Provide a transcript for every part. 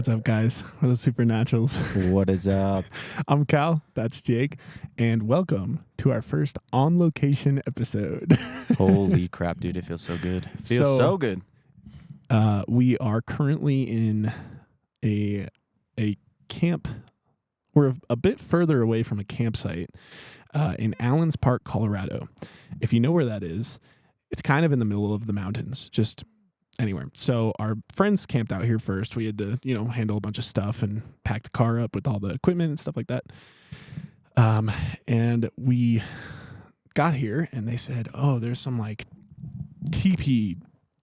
What's up, guys? We're the Supernaturals. What is up? I'm Cal. That's Jake. And welcome to our first on-location episode. Holy crap, dude. It feels so good. Feels so good. We are currently in a camp. We're a bit further away from a campsite in Allens Park, Colorado. If you know where that is, it's kind of in the middle of the mountains, just anywhere. So our friends camped out here first. We had to, handle a bunch of stuff and pack the car up with all the equipment and stuff like that. And we got here and they said, oh, there's some like teepee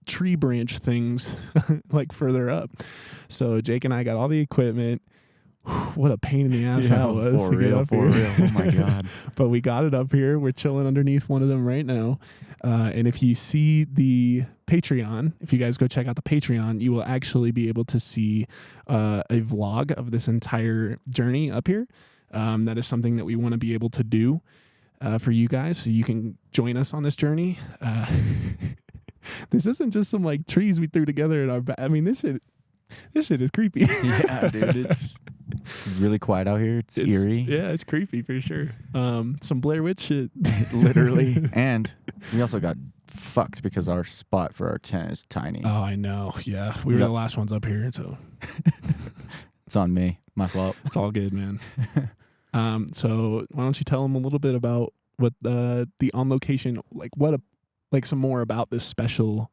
tree branch things like further up. So Jake and I got all the equipment. What a pain in the ass that was. For real. Oh my God. But we got it up here. We're chilling underneath one of them right now. And if you see the Patreon, if you guys go check out the Patreon, you will actually be able to see a vlog of this entire journey up here. That is something that we want to be able to do for you guys, so you can join us on this journey. This isn't just some like trees we threw together in our back. I mean, this shit is creepy. Yeah, dude. It's really quiet out here. It's eerie. Yeah, it's creepy for sure. Some Blair Witch shit. Literally. And we also got fucked because our spot for our tent is tiny. Oh, I know. Yeah. We were the last ones up here, so it's on me. My fault. It's all good, man. So why don't you tell them a little bit about what the on location, some more about this special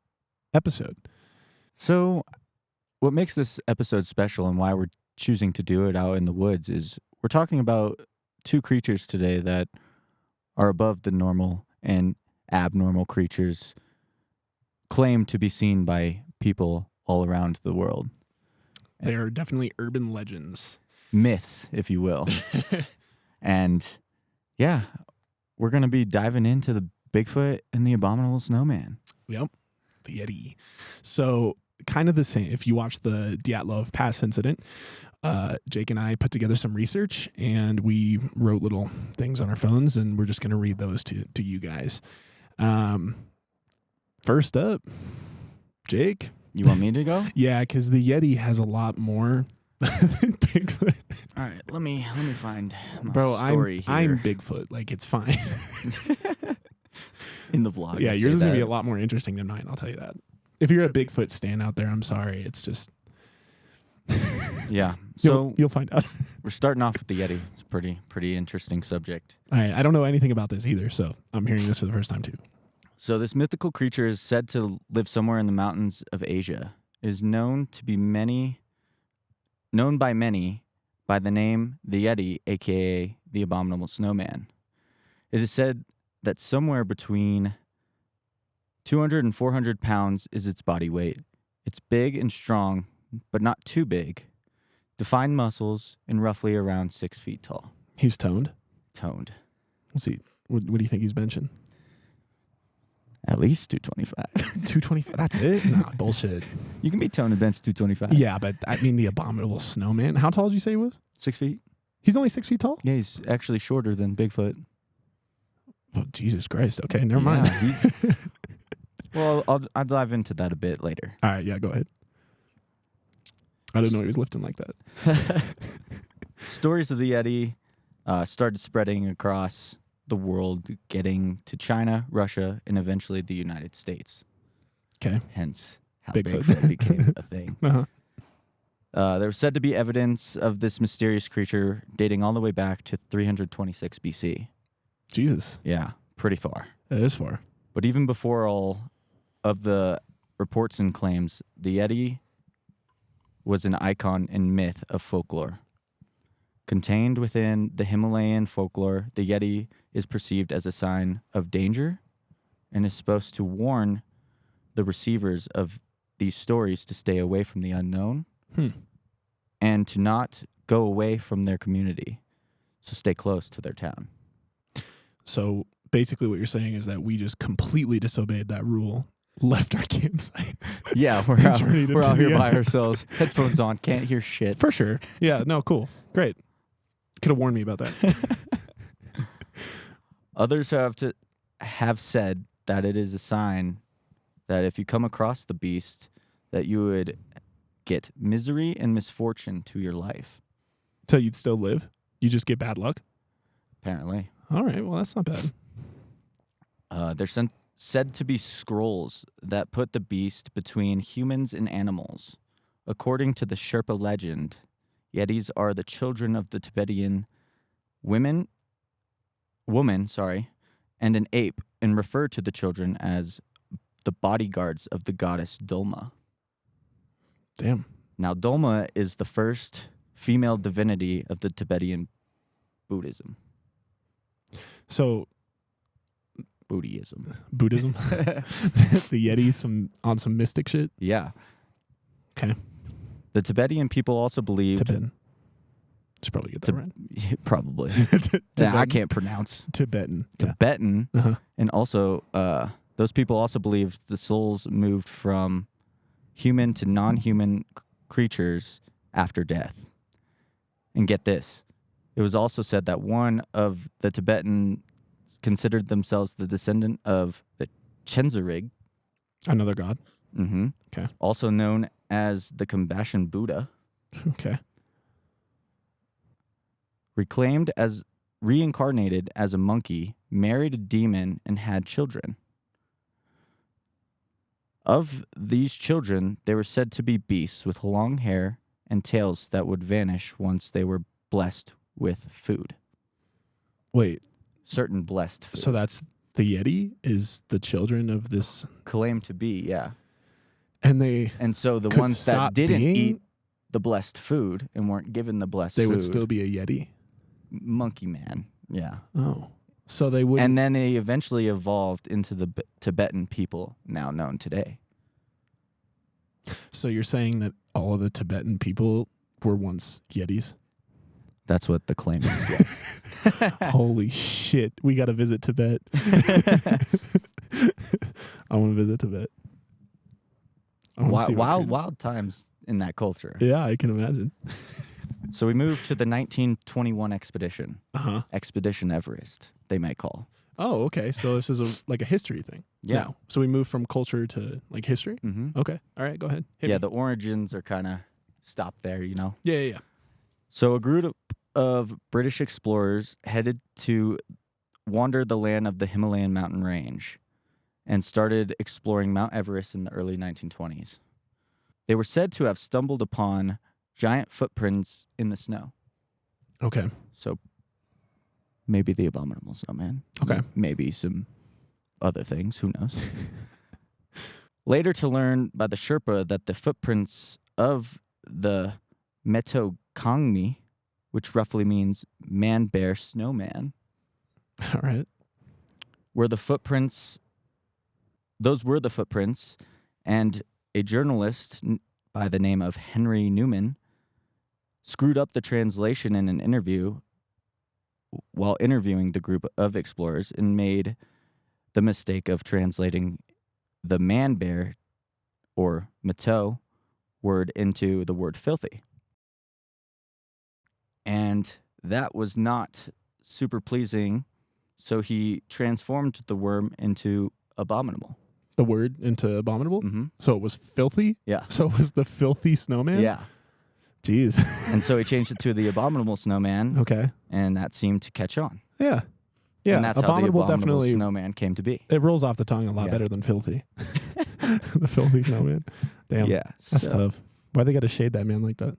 episode. So what makes this episode special and why we're choosing to do it out in the woods is we're talking about two creatures today that are above the normal and abnormal creatures claimed to be seen by people all around the world. They are definitely urban legends. Myths, if you will. And yeah, we're going to be diving into the Bigfoot and the abominable snowman. Yep. The Yeti. So kind of the same. If you watch the Dyatlov Pass incident, Jake and I put together some research and we wrote little things on our phones, and we're just going to read those to you guys. First up, Jake. You want me to go? Yeah, because the Yeti has a lot more than Bigfoot. All right, let me find my here. story I'm Bigfoot. Like, it's fine. In the vlog. Yeah, yours is going to be a lot more interesting than mine, I'll tell you that. If you're a Bigfoot stan out there, I'm sorry. It's just... Yeah. So you'll find out. We're starting off with the Yeti. It's a pretty interesting subject. All right. I don't know anything about this either, so I'm hearing this for the first time too. So this mythical creature is said to live somewhere in the mountains of Asia. It is known by many by the name the Yeti, aka the abominable snowman. It is said that somewhere between 200 and 400 pounds is its body weight. It's big and strong, but not too big. Defined muscles and roughly around 6 feet tall. He's toned? Toned. We'll see. What do you think he's benching? At least 225. 225? That's it? Nah, bullshit. You can be toned and bench 225. Yeah, but I mean the abominable snowman. How tall did you say he was? 6 feet. He's only 6 feet tall? Yeah, he's actually shorter than Bigfoot. Oh, Jesus Christ. Okay, never mind. Well, I'll dive into that a bit later. All right, yeah, go ahead. I didn't know he was lifting like that. Stories of the Yeti started spreading across the world, getting to China, Russia, and eventually the United States. Okay. Hence how Bigfoot. Bigfoot became a thing. Uh-huh. There was said to be evidence of this mysterious creature dating all the way back to 326 BC. Jesus. Yeah, pretty far. That is far. But even before all of the reports and claims, the Yeti was an icon and myth of folklore. Contained within the Himalayan folklore, the Yeti is perceived as a sign of danger and is supposed to warn the receivers of these stories to stay away from the unknown and to not go away from their community, so stay close to their town. So basically what you're saying is that we just completely disobeyed that rule, left our campsite. Yeah, we're out here by ourselves, headphones on, can't hear shit. For sure. Yeah, no, cool. Great. Could have warned me about that. Others have said that it is a sign that if you come across the beast, that you would get misery and misfortune to your life. So you'd still live? You just get bad luck? Apparently. All right. Well, that's not bad. They're said to be scrolls that put the beast between humans and animals. According to the Sherpa legend, Yetis are the children of the Tibetan woman, and an ape, and refer to the children as the bodyguards of the goddess Dolma. Damn. Now, Dolma is the first female divinity of the Tibetan Buddhism. So Buddhism. Buddhism, the Yeti, on some mystic shit. Yeah. Okay. The Tibetan people also believed... Tibetan. Should probably get that right. Probably. Tibetan. I can't pronounce. Tibetan. Tibetan. Yeah. Uh-huh. And also, those people also believed the souls moved from human to non-human creatures after death. And get this. It was also said that one of the Tibetans considered themselves the descendant of the Chenzerig. Another god. Mm-hmm. Okay. Also known as the Compassion Buddha. Okay. Reincarnated as a monkey, married a demon, and had children. Of these children, they were said to be beasts with long hair and tails that would vanish once they were blessed with food. Wait. Certain blessed food. So that's the Yeti is the children of this. Claimed to be, yeah. And so the could ones that stop didn't being- eat the blessed food and weren't given the blessed food. they would still be a Yeti. Monkey man, yeah. Oh. So they would. And then they eventually evolved into the Tibetan people now known today. So you're saying that all of the Tibetan people were once Yetis? That's what the claim is. Yes. Holy shit. We got to visit Tibet. I want to visit Tibet. I wanna see what creatures- Wild times in that culture. Yeah, I can imagine. So we moved to the 1921 expedition. Uh-huh. Expedition Everest, they might call. Oh, okay. So this is like a history thing. Yeah. Now. So we moved from culture to like history? Mm-hmm. Okay. All right, go ahead. Hit Yeah, me. the origins are kind of stopped there, you know? Yeah. So a group of British explorers headed to wander the land of the Himalayan mountain range and started exploring Mount Everest in the early 1920s. They were said to have stumbled upon giant footprints in the snow. Okay. So maybe the abominable snowman. Okay. Maybe some other things. Who knows? Later to learn by the Sherpa that the footprints of the Metokangmi, which roughly means man, bear, snowman, All right. were the footprints. Those were the footprints, and a journalist by the name of Henry Newman screwed up the translation in an interview while interviewing the group of explorers and made the mistake of translating the man bear or Meto word into the word filthy. And that was not super pleasing, so he transformed the worm into abominable. The word into abominable? Mm-hmm. So it was filthy? Yeah. So it was the filthy snowman? Yeah. Jeez. And so he changed it to the abominable snowman, Okay. and that seemed to catch on. Yeah. Yeah. And that's how the abominable snowman came to be. It rolls off the tongue a lot better than filthy. The filthy snowman. Damn. Yeah. That's tough. Why they got to shade that man like that?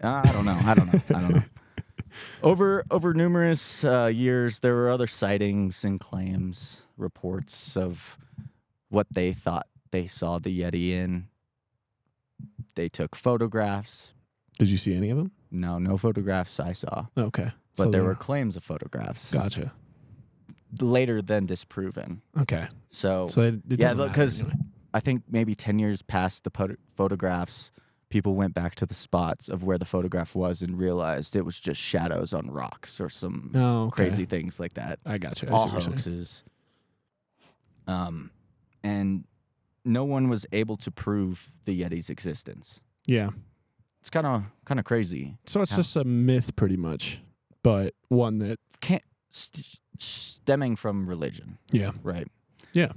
I don't know. Over numerous years, there were other sightings and claims, reports of what they thought they saw the Yeti in. They took photographs. Did you see any of them? No photographs I saw. Okay. But So there were claims of photographs. Gotcha. Later then disproven. Okay. So it doesn't matter because anyway. I think maybe 10 years past the photographs, people went back to the spots of where the photograph was and realized it was just shadows on rocks or some crazy things like that. I gotcha. All hoaxes. And no one was able to prove the Yeti's existence. Yeah. It's kind of crazy. So it's just a myth pretty much, but one that Can't stemming from religion, yeah. right? Yeah.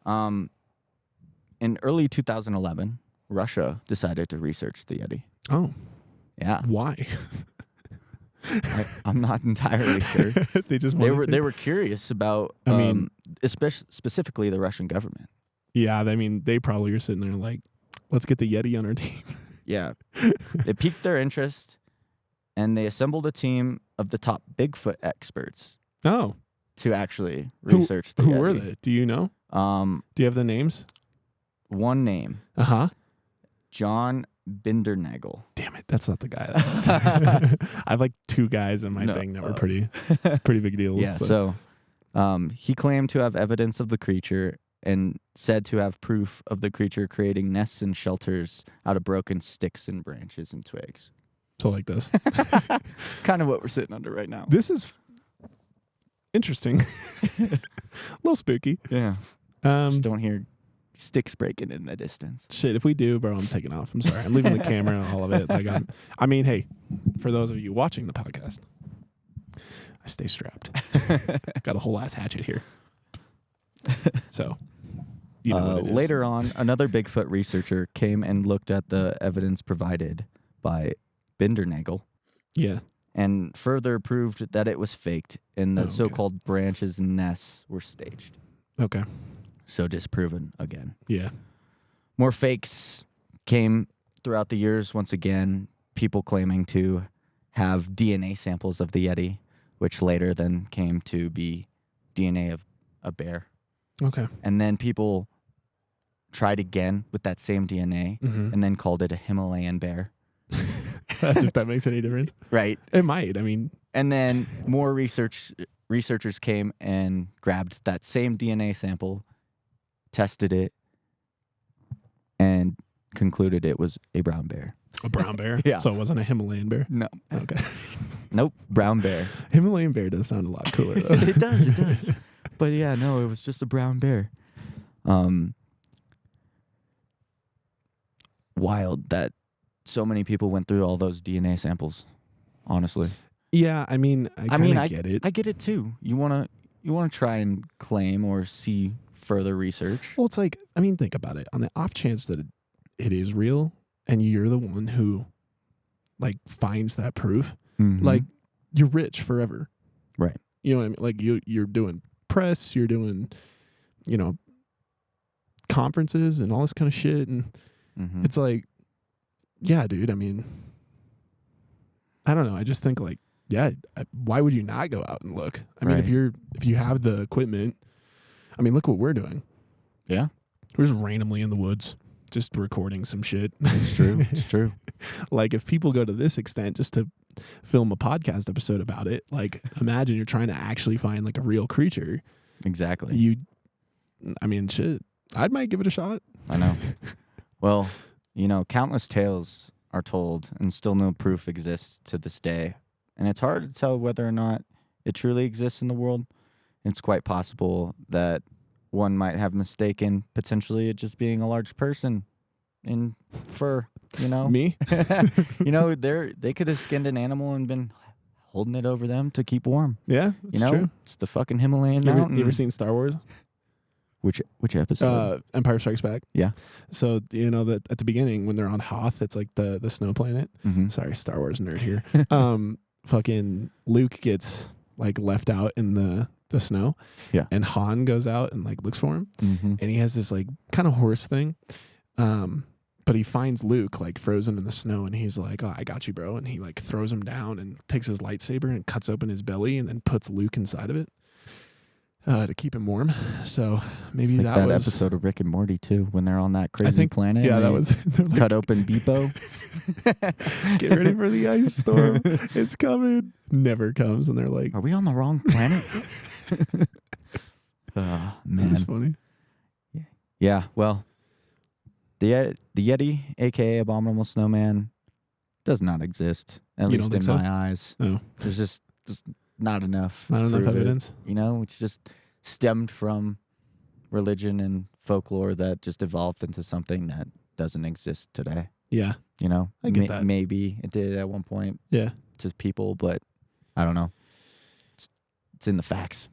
In early 2011, Russia decided to research the Yeti. Oh, Yeah, why? I'm not entirely sure. They just They wanted were to? they were curious about. I mean- specifically the Russian government. Yeah, I mean, they probably are sitting there like, let's get the Yeti on our team. Yeah, it piqued their interest, and they assembled a team of the top Bigfoot experts Oh, to actually research the who Yeti. were they? Do you know? Do you have the names? One name, Uh-huh. John Bindernagel. Damn it, that's not the guy. That was. I have like 2 guys in my No, thing that were pretty big deals. Yeah, so he claimed to have evidence of the creature and said to have proof of the creature creating nests and shelters out of broken sticks and branches and twigs. So like this. Kind of what we're sitting under right now. This is interesting. A little spooky. Yeah. Um, Just don't hear sticks breaking in the distance. Shit, if we do, bro, I'm taking off. I'm sorry. I'm leaving the camera and all of it. Like I mean, hey, for those of you watching the podcast, I stay strapped. Got a whole ass hatchet here. So, you know what it is. Later on, another Bigfoot researcher came and looked at the evidence provided by Bindernagel Yeah. and further proved that it was faked and the Okay. so-called branches and nests were staged. Okay. So disproven again. Yeah. More fakes came throughout the years. Once again, people claiming to have DNA samples of the Yeti, which later then came to be DNA of a bear. Okay. And then people tried again with that same DNA Mm-hmm. and then called it a Himalayan bear. As if that makes any difference. Right. It might. I mean, And then more researchers came and grabbed that same DNA sample, tested it, and concluded it was a brown bear. a brown bear. Yeah. So it wasn't a Himalayan bear. No. Okay. Nope. Brown bear. Himalayan bear does sound a lot cooler though. It does. But yeah, no, it was just a brown bear. Wild that so many people went through all those DNA samples, honestly. Yeah, I mean, I get it. I get it too. You wanna try and claim or see further research. Well, it's like, I mean, think about it. On the off chance that it is real and you're the one who like finds that proof, like you're rich forever. Right. You know what I mean? Like you're doing press, you're doing, you know, conferences and all this kind of shit. And it's like, yeah, dude, I mean, I don't know. I just think like, yeah, why would you not go out and look? I mean, if you have the equipment, I mean, look what we're doing. Yeah. We're just randomly in the woods, just recording some shit. It's true. It's true. Like if people go to this extent just to film a podcast episode about it, like imagine you're trying to actually find like a real creature. Exactly. I mean, shit, I might give it a shot. I know. Well, you know, countless tales are told and still no proof exists to this day. And it's hard to tell whether or not it truly exists in the world. It's quite possible that one might have mistaken potentially it just being a large person in fur, you know? Me? You know, they could have skinned an animal and been holding it over them to keep warm. Yeah, it's You know? true. It's the fucking Himalayan You mountains. ever seen Star Wars? Which episode? Empire Strikes Back. Yeah. So you know that at the beginning when they're on Hoth, it's like the snow planet. Mhm. Sorry, Star Wars nerd here. Fucking Luke gets like left out in the snow. Yeah. And Han goes out and like looks for him. Mhm. And he has this like kind of horse thing. But he finds Luke like frozen in the snow and he's like, "Oh, I got you, bro." And he like throws him down and takes his lightsaber and cuts open his belly and then puts Luke inside of it. To keep him warm. So maybe It's like that that was episode of Rick and Morty too, when they're on that crazy planet. Yeah, and that they was they're like, cut open Beepo. get ready for the ice storm. It's coming. Never comes. And they're like, Are we on the wrong planet? Man. that's funny. Yeah, well, the Yeti, aka Abominable Snowman, does not exist. At You least don't in think so? my eyes. No. There's just not enough. Not to enough prove it. evidence. You know, it's just stemmed from religion and folklore that just evolved into something that doesn't exist today. Yeah. You know, I get that. Maybe it did at one point Yeah. to people, but I don't know. It's in the facts.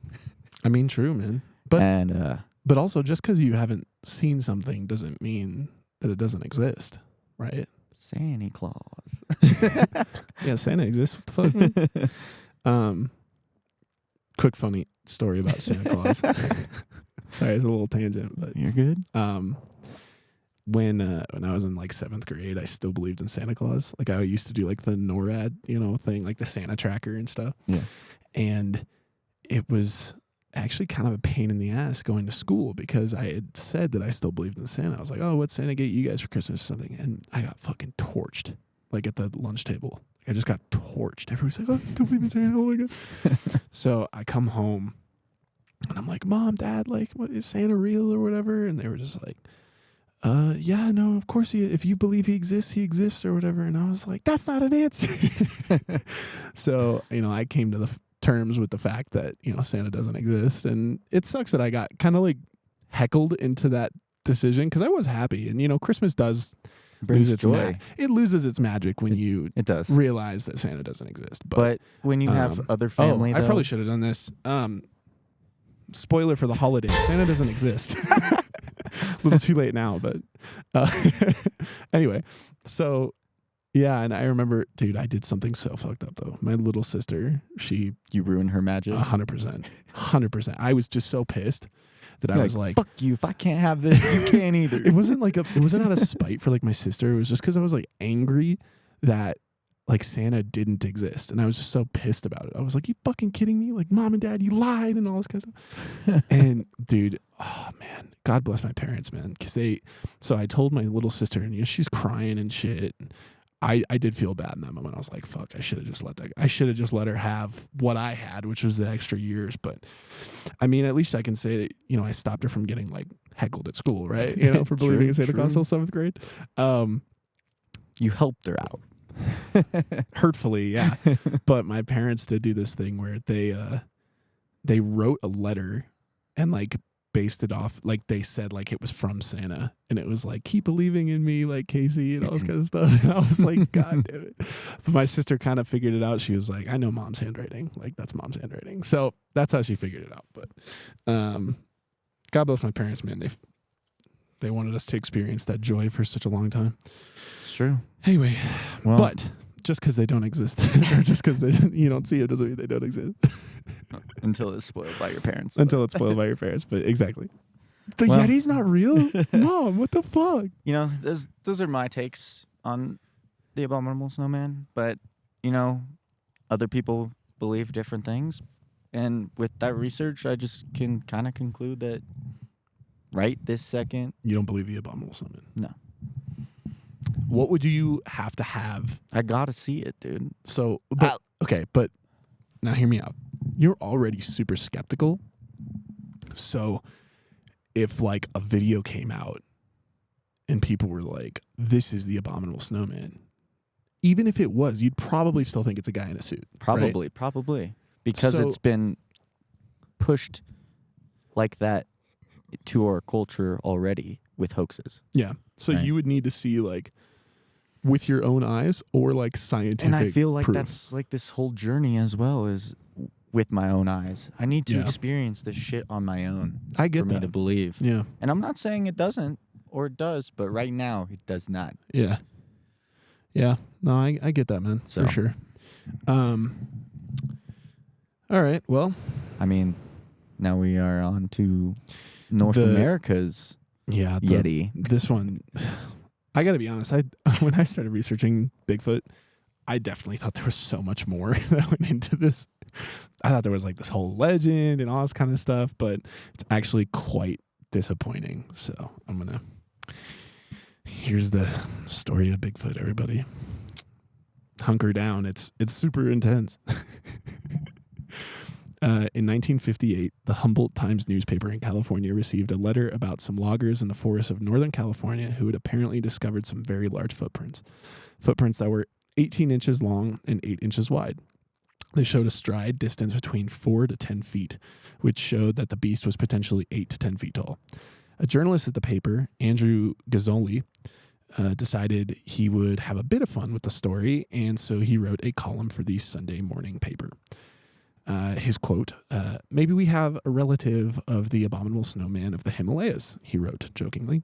I mean, true, man. But And but also just because you haven't seen something doesn't mean that it doesn't exist, right? Santa Claus. Yeah, Santa exists. What the fuck, man? Quick funny story about Santa Claus. Sorry, it's a little tangent, but You're good. when I was in like 7th grade, I still believed in Santa Claus. Like I used to do like the NORAD, thing, like the Santa tracker and stuff. Yeah. And it was actually kind of a pain in the ass going to school because I had said that I still believed in Santa. I was like, oh, what's Santa get you guys for Christmas or something? And I got fucking torched, like at the lunch table. I just got torched. Everyone's like, oh, I still believe in Santa. Oh my God. So I come home and I'm like, Mom, Dad, like, what, is Santa real or whatever? And they were just like, yeah, no, of course if you believe he exists or whatever. And I was like, that's not an answer. So, I came to the terms with the fact that, Santa doesn't exist. And it sucks that I got kind of like heckled into that decision because I was happy. And, Christmas does lose its joy. It loses its magic when you It does. realize that Santa doesn't exist. But when you have other family, I probably should have done this. Spoiler for the holidays. Santa doesn't exist. A little too late now, but anyway. So, yeah, and I remember, dude, I did something so fucked up, though. My little sister, you ruined her magic. 100%. 100%. I was just so pissed that I was like, fuck you. If I can't have this, you can't either. It wasn't out of spite for like my sister. It was just because I was like angry that like Santa didn't exist. And I was just so pissed about it. I was like, you fucking kidding me? Like, Mom and Dad, you lied and all this kind of stuff. And dude, oh man, God bless my parents, man. So I told my little sister and she's crying and shit. I did feel bad in that moment. I was like, fuck, I should have just let her have what I had, which was the extra years. But I mean, at least I can say that, I stopped her from getting like heckled at school, right? For believing in Santa Claus till 7th grade. You helped her out. Hurtfully, yeah. But my parents did do this thing where they wrote a letter and like based it off, like they said like it was from Santa and it was like, keep believing in me, like Casey and all this kind of stuff. And I was like, God damn it. But my sister kind of figured it out. She was like, I know Mom's handwriting, like that's Mom's handwriting. So that's how she figured it out. But God bless my parents, man. They wanted us to experience that joy for such a long time. It's true. Anyway, well, but just because they don't exist or just because you don't see it doesn't mean they don't exist. Until it's spoiled by your parents. Until it's spoiled by your parents, but exactly. The Yeti's not real? Mom, what the fuck? Those are my takes on the Abominable Snowman, but, other people believe different things. And with that research, I just can kind of conclude that right this second. You don't believe the Abominable Snowman? No. What would you have to have? I gotta see it, dude. So, but now hear me out. You're already super skeptical. So, if like a video came out and people were like, "This is the Abominable Snowman," even if it was, you'd probably still think it's a guy in a suit. Probably, because it's been pushed like that to our culture already with hoaxes. Yeah. So you would need to see like with your own eyes or like scientific And I feel like proof. that's like this whole journey as well is with my own eyes. I need to experience this shit on my own. I get for that. me to believe. Yeah. And I'm not saying it doesn't or it does, but right now it does not. Yeah. Yeah. No, I get that, man. For sure. All right. Well, I mean, now we are on to North America's Yeti. This one, I got to be honest. When I started researching Bigfoot, I definitely thought there was so much more that went into this. I thought there was like this whole legend and all this kind of stuff, but it's actually quite disappointing. So here's the story of Bigfoot, everybody. Hunker down. It's super intense. In 1958, the Humboldt Times newspaper in California received a letter about some loggers in the forests of Northern California who had apparently discovered some very large footprints that were 18 inches long and 8 inches wide. They showed a stride distance between 4 to 10 feet, which showed that the beast was potentially 8 to 10 feet tall. A journalist at the paper, Andrew Gazzoli, decided he would have a bit of fun with the story, and so he wrote a column for the Sunday morning paper. His quote, "Maybe we have a relative of the Abominable Snowman of the Himalayas," he wrote jokingly.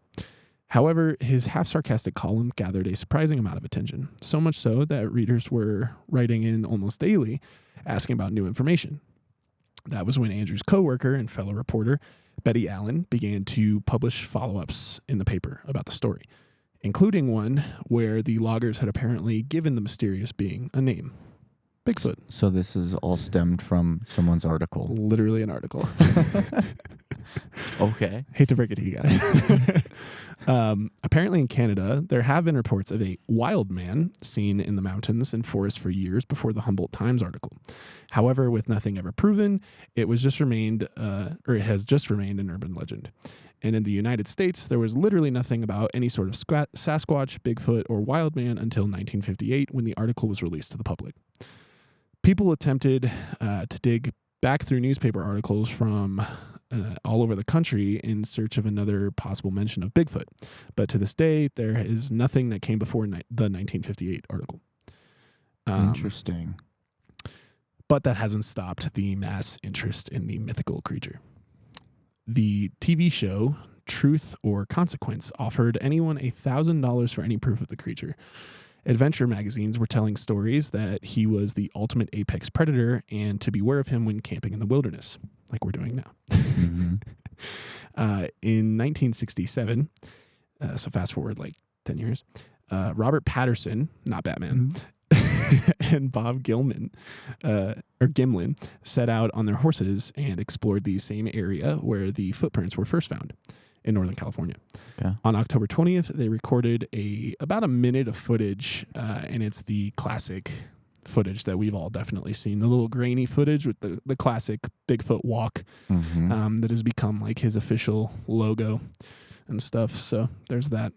However, his half-sarcastic column gathered a surprising amount of attention, so much so that readers were writing in almost daily, asking about new information. That was when Andrew's coworker and fellow reporter, Betty Allen, began to publish follow-ups in the paper about the story, including one where the loggers had apparently given the mysterious being a name. Bigfoot. So this is all stemmed from someone's article. Literally an article. Okay. Hate to break it to you guys. Apparently in Canada, there have been reports of a wild man seen in the mountains and forests for years before the Humboldt Times article. However, with nothing ever proven, it has just remained an urban legend. And in the United States, there was literally nothing about any sort of Sasquatch, Bigfoot, or wild man until 1958 when the article was released to the public. People attempted to dig back through newspaper articles from all over the country in search of another possible mention of Bigfoot. But to this day, there is nothing that came before the 1958 article. Interesting. But that hasn't stopped the mass interest in the mythical creature. The TV show Truth or Consequence offered anyone $1,000 for any proof of the creature. Adventure magazines were telling stories that he was the ultimate apex predator and to beware of him when camping in the wilderness, like we're doing now. Mm-hmm. In 1967, so fast forward like 10 years, Robert Patterson, not Batman, and Bob Gimlin set out on their horses and explored the same area where the footprints were first found in Northern California. Okay. On October 20th, they recorded about a minute of footage, and it's the classic footage that we've all definitely seen, the little grainy footage with the classic Bigfoot walk that has become like his official logo and stuff. So there's that.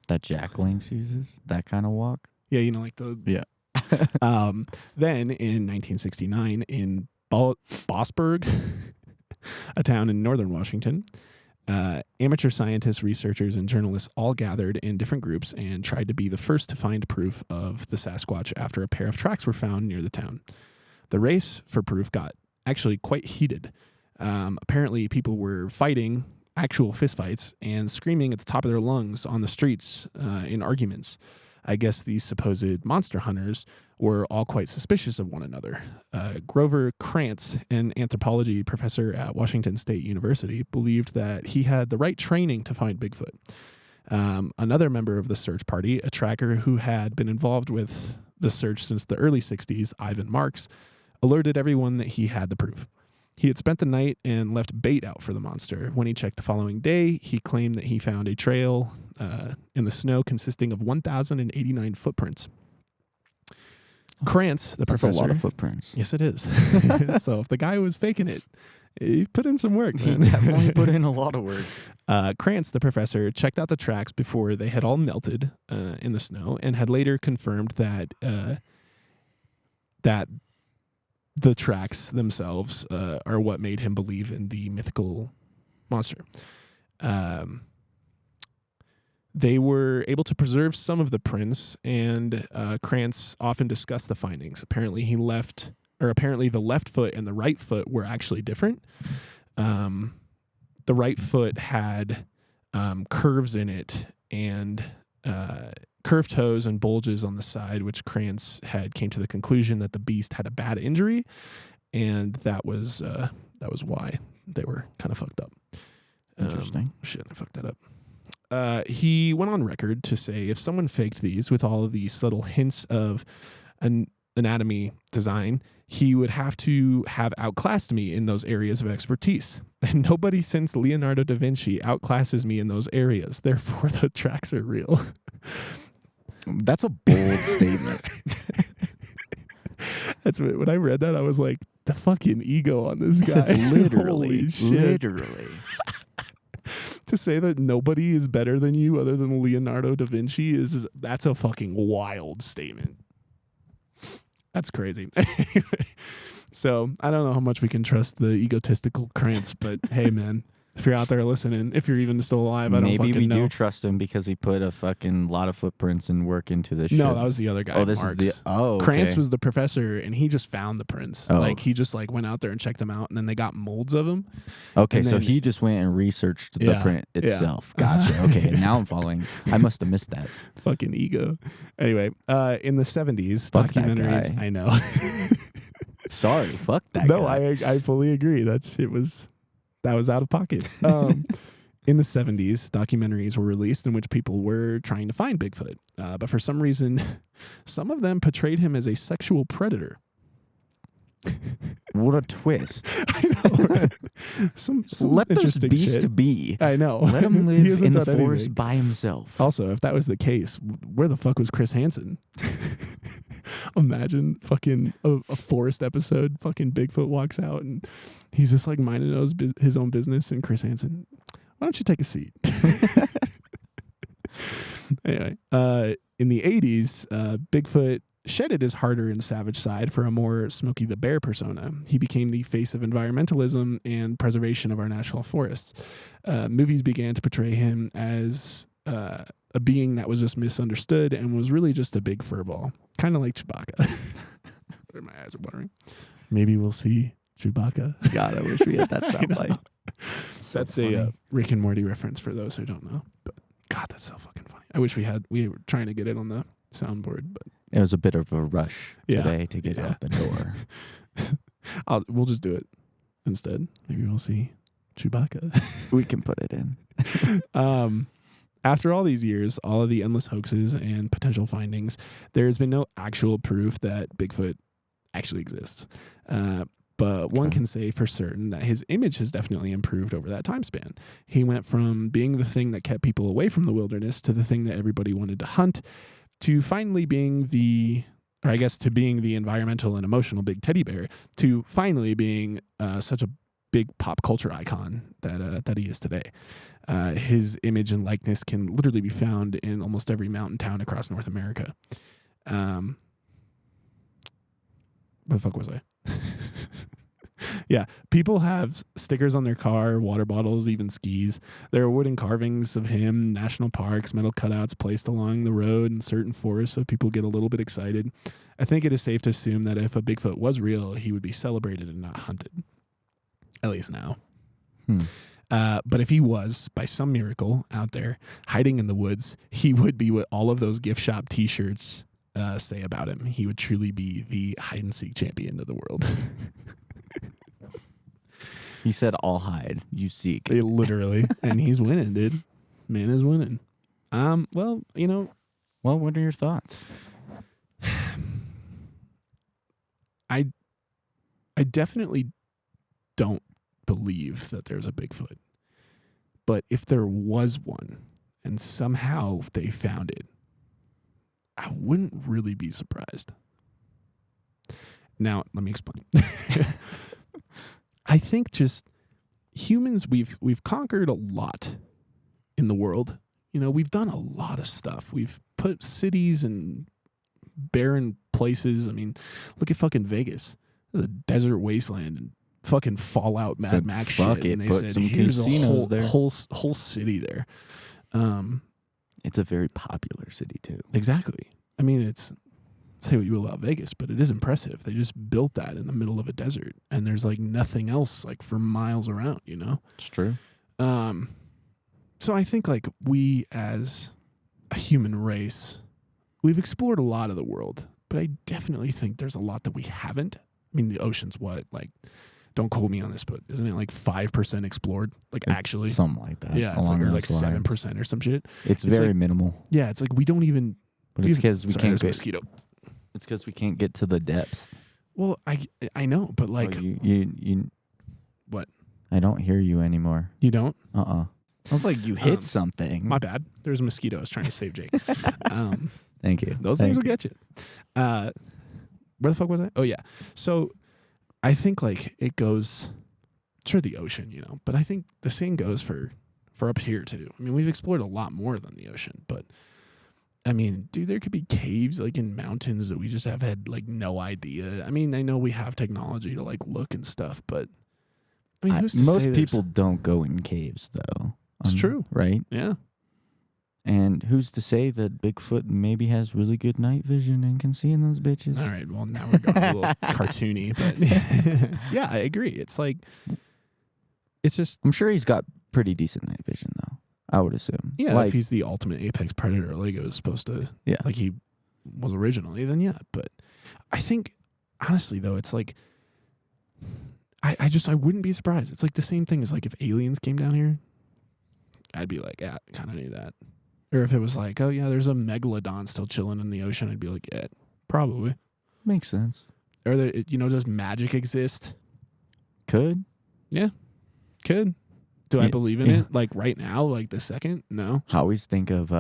That Jack Links uses, that kind of walk? Yeah, like the... Yeah. Then in 1969, in Bossburg, a town in northern Washington, amateur scientists, researchers, and journalists all gathered in different groups and tried to be the first to find proof of the Sasquatch after a pair of tracks were found near the town. The race for proof got actually quite heated. Apparently, people were fighting, actual fistfights, and screaming at the top of their lungs on the streets in arguments. I guess these supposed monster hunters were all quite suspicious of one another. Grover Krantz, an anthropology professor at Washington State University, believed that he had the right training to find Bigfoot. Another member of the search party, a tracker who had been involved with the search since the early 60s, Ivan Marks, alerted everyone that he had the proof. He had spent the night and left bait out for the monster. When he checked the following day, he claimed that he found a trail in the snow consisting of 1,089 footprints. Krantz, the professor... That's a lot of footprints. Yes, it is. So if the guy was faking it, he put in some work, man. He definitely put in a lot of work. Krantz, the professor, checked out the tracks before they had all melted in the snow and had later confirmed that the tracks themselves are what made him believe in the mythical monster. They were able to preserve some of the prints, and Krantz often discussed the findings. Apparently, the left foot and the right foot were actually different. The right foot had curves in it and curved toes and bulges on the side, which Krantz came to the conclusion that the beast had a bad injury, and that was why they were kind of fucked up. Interesting. Shit, I fucked that up. He went on record to say if someone faked these with all of these subtle hints of an anatomy design, he would have to have outclassed me in those areas of expertise. And nobody since Leonardo da Vinci outclasses me in those areas. Therefore, the tracks are real. That's a bold statement. That's when I read that, I was like, the fucking ego on this guy. Literally. Holy shit. Literally. To say that nobody is better than you other than Leonardo da Vinci that's a fucking wild statement. That's crazy. So I don't know how much we can trust the egotistical Krantz, but hey, man, If you're out there listening, if you're even still alive, I don't Maybe fucking we know. do trust him because he put a fucking lot of footprints and work into this shit. No, that was the other guy. Oh, this Marks. is the okay. Krantz was the professor, and he just found the prints. Oh. Like he just like went out there and checked them out, and then they got molds of them. Okay, and so then- he just went and researched the Yeah, print yeah. itself. Gotcha. Okay, now I'm following. I must have missed that. Fucking ego. Anyway, in the 70s, Fuck that documentaries. guy. I know. Sorry, fuck that No, guy. I fully agree. That was out of pocket. In the 70s, documentaries were released in which people were trying to find Bigfoot. But for some reason, some of them portrayed him as a sexual predator. What a twist. I know. Right? Some Let this interesting beast shit. be. I know. Let him He live hasn't in the done forest anything. by himself. Also, if that was the case, where the fuck was Chris Hansen? Imagine fucking a forest episode. Fucking Bigfoot walks out and he's just like minding his own business. And Chris Hansen, why don't you take a seat? Anyway, in the 80s, Bigfoot shedded his harder and savage side for a more Smokey the Bear persona. He became the face of environmentalism and preservation of our national forests. Movies began to portray him as a being that was just misunderstood and was really just a big furball, kind of like Chewbacca. My eyes are watering. Maybe we'll see Chewbacca. God, I wish we had that soundbite. That's a Rick and Morty reference for those who don't know. But God, that's so fucking funny. I wish we were trying to get it on the soundboard, but It was a bit of a rush Yeah. today to get Yeah. out the door. we'll just do it instead. Maybe we'll see Chewbacca. We can put it in. After all these years, all of the endless hoaxes and potential findings, there has been no actual proof that Bigfoot actually exists. But one can say for certain that his image has definitely improved over that time span. He went from being the thing that kept people away from the wilderness to the thing that everybody wanted to hunt, to finally being to being the environmental and emotional big teddy bear, to finally being such a big pop culture icon that he is today. His image and likeness can literally be found in almost every mountain town across North America. Where the fuck was I? Yeah, people have stickers on their car, water bottles, even skis. There are wooden carvings of him, national parks, metal cutouts placed along the road in certain forests so people get a little bit excited. I think it is safe to assume that if a Bigfoot was real, he would be celebrated and not hunted. At least now. But if he was, by some miracle, out there, hiding in the woods, he would be what all of those gift shop t-shirts say about him. He would truly be the hide-and-seek champion of the world. He said, "I'll hide, you seek." Literally. And he's winning, dude. Man is winning. Well, Well, what are your thoughts? I definitely don't believe that there's a Bigfoot. But if there was one and somehow they found it, I wouldn't really be surprised. Now, let me explain. I think just humans, we've conquered a lot in the world. We've done a lot of stuff. We've put cities and barren places. I mean, look at fucking Vegas. It's a desert wasteland and fucking Fallout Mad Max shit. It, And they put said, some here's a casinos there. whole city there. It's a very popular city too. Exactly. I mean, say what you will about Vegas, but it is impressive. They just built that in the middle of a desert, and there's like nothing else like for miles around. It's true. So I think like we as a human race, we've explored a lot of the world, but I definitely think there's a lot that we haven't. I mean, the ocean's what, like, don't quote me on this, but isn't it like 5% explored? Like actually, Something like that. yeah, it's along like, or like those lines. 7% or some shit. It's It's very like- minimal. Yeah, it's like we don't even. But it's because we Sorry, can't there's a get. mosquito. It's because we can't get to the depths. Well, I know, but like, Oh, you. What? I don't hear you anymore. You don't? I was like, you hit something. My bad. There's a mosquito. I was trying to save Jake. Thank you. Those things will get you. Where the fuck was I? Oh, yeah. So I think like it goes, sure, the ocean, but I think the same goes for up here too. I mean, we've explored a lot more than the ocean, but I mean, dude, there could be caves like in mountains that we just have had like no idea. I mean, I know we have technology to like look and stuff, but I mean, who's to say most there's- people don't go in caves, though. It's true. Right? Yeah. And who's to say that Bigfoot maybe has really good night vision and can see in those bitches? All right. Well, now we're going a little cartoony, but yeah, I agree. It's like, it's just, I'm sure he's got pretty decent night vision, though. I would assume. yeah, Like, if he's the ultimate apex predator, like it was supposed to, yeah. like he was originally, then yeah. But I think, honestly, though, it's like, I wouldn't be surprised. It's like the same thing as like if aliens came down here, I'd be like, yeah, kind of knew that. Or if it was like, oh yeah, there's a megalodon still chilling in the ocean, I'd be like, yeah, probably. Makes sense. Or there, does magic exist? Could. Could. Do I Yeah, believe in yeah. it? Like right now, like the second? No. I always think of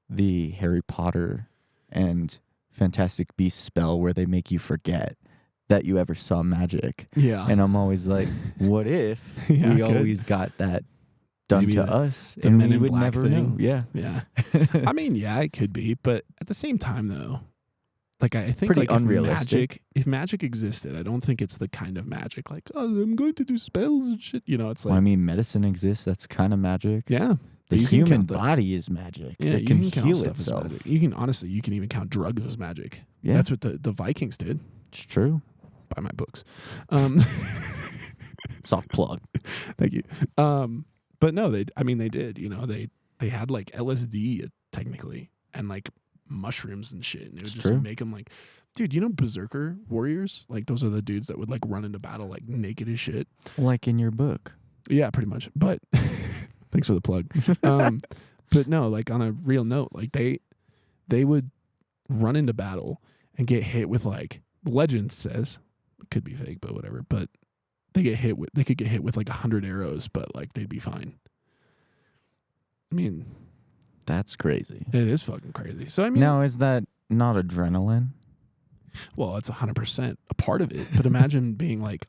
the Harry Potter and Fantastic Beasts spell where they make you forget that you ever saw magic. Yeah. And I'm always like, what if Yeah, we could. always got that done Maybe to the- us the and Men we in would Black never know? thing. Yeah. Yeah. I mean, yeah, it could be, but at the same time, though, like I think Pretty like unrealistic. if magic existed, I don't think it's the kind of magic like, oh, I'm going to do spells and shit. It's like, Well, I mean, medicine exists. That's kind of magic. yeah, The you can human count that. body is magic. Yeah, It you can count heal stuff as itself. magic. You can honestly, you can even count drugs as magic. Yeah, That's what the Vikings did. it's true. Buy my books. Soft plug. Thank you. But no, they did. They had like LSD technically and like mushrooms and shit, and it would It's just true. make them like, dude, berserker warriors? Like those are the dudes that would like run into battle like naked as shit. Like in your book. Yeah, pretty much. But thanks for the plug. But no, like on a real note, like they would run into battle and get hit with like legend says, it could be fake, but whatever. But they could get hit with like 100 arrows, but like they'd be fine. I mean, That's crazy. it is fucking crazy. So I mean, Now, is that not adrenaline? well, it's 100% a part of it. But imagine being like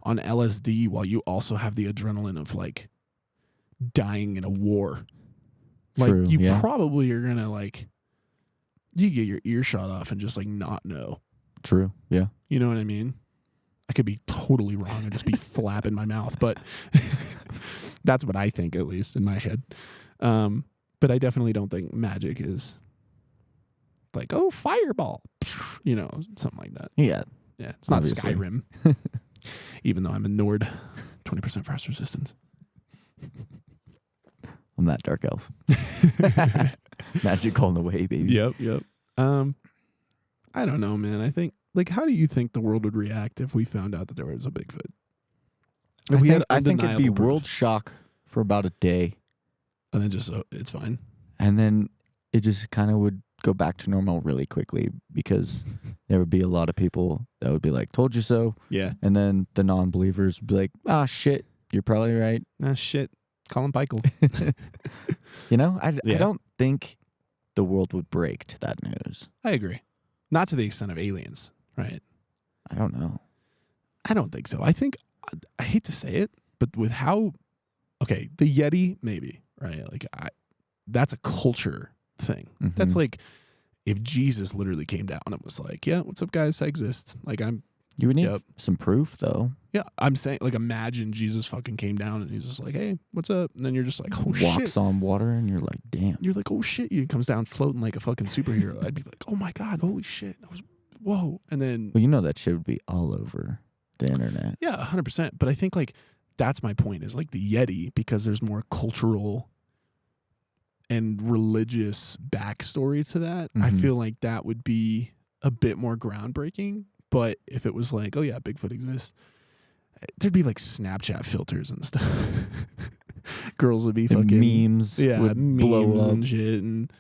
on LSD while you also have the adrenaline of like dying in a war. Like True, you yeah. probably are gonna like you get your ear shot off and just like not know. True. Yeah. You know what I mean? I could be totally wrong and just be flapping my mouth, but that's what I think, at least in my head. But I definitely don't think magic is like, oh, fireball, something like that. Yeah. Yeah, it's not Obviously. Skyrim, even though I'm a Nord, 20% frost resistance. I'm that dark elf. Magic all the way, baby. Yep. I don't know, man. I think, like, how do you think the world would react if we found out that there was a Bigfoot? If we had I think it'd be undeniable proof, world shock for about a day. and then just it's fine. And then it just kind of would go back to normal really quickly because there would be a lot of people that would be like, told you so. Yeah. And then the non-believers would be like, ah, shit, you're probably right. Ah, shit. Colin Peichel. I Yeah. don't think the world would break to that news. I agree. Not to the extent of aliens, right? I don't know. I don't think so. I think, I hate to say it, but with how, okay, the Yeti, maybe, right? Like, that's a culture thing. Mhm. That's like if Jesus literally came down and was like, yeah, what's up, guys? I exist. Like, You would need Yep. some proof, though. yeah, I'm saying, like, imagine Jesus fucking came down and he's just like, hey, what's up? And then you're just like, oh, Walks shit. on water, and you're like, damn. You're like, oh, shit. He comes down floating like a fucking superhero. I'd be like, oh, my God, holy shit. Whoa. And then, Well, you know that shit would be all over the internet. yeah, 100%. But I think, like, that's my point is, like, the Yeti, because there's more cultural and religious backstory to that. I Mhm. feel like that would be a bit more groundbreaking. But if it was like, oh, yeah, Bigfoot exists, there'd be, like, Snapchat filters and stuff. Girls would be And fucking memes yeah, would memes blow up. and shit, and